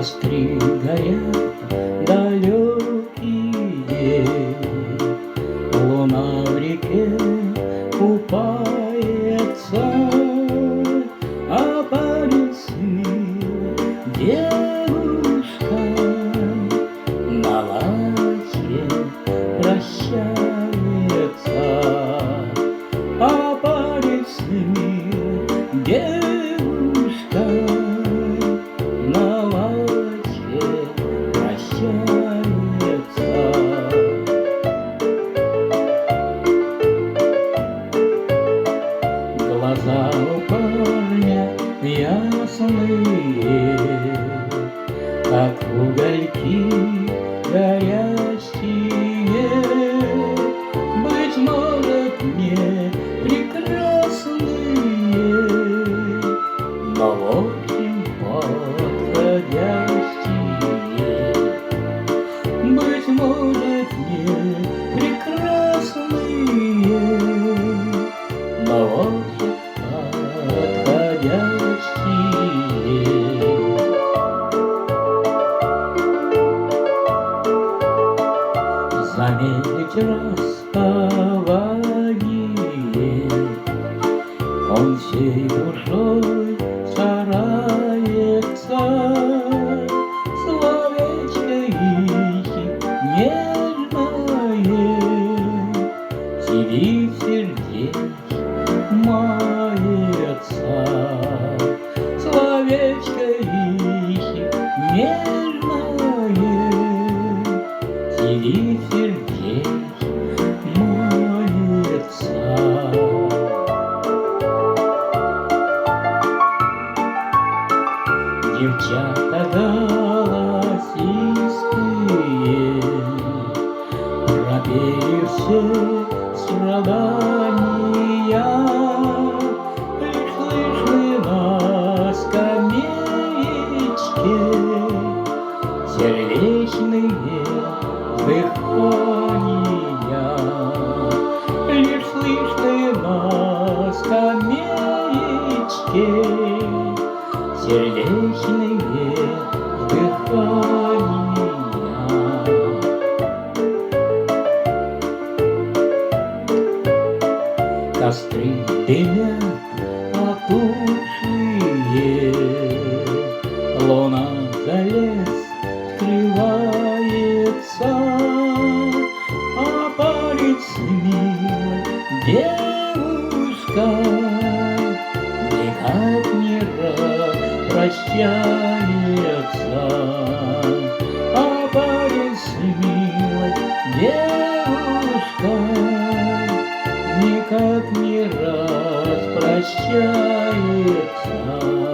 Костры горят далекие, луна в реке купается, а парень с милой девушкой на лаке прощается, а парень с милой девушкой на лаке прощается. Глаза у парня ясные, как угольки горящие. Быть может, не прекрасные, но очень подходящие. Быть может, не прекрасные, но очень подходящие. Заметить расставание он всей душой старается, словечко ищет нежное, сидит сердечко мается, словечко ищет нежное, сидит сердечко мается. Девчата голосистые пропели все страдания, лишь слышны на скамеечке сердечные вздыхания, лишь слышны на скамеечке сердечные вздыхания. Костры дымят потухшие, луна за лес скрывается, а парень с милой девушкой никак не прощается, а парень с милой девушкой никак не распрощается.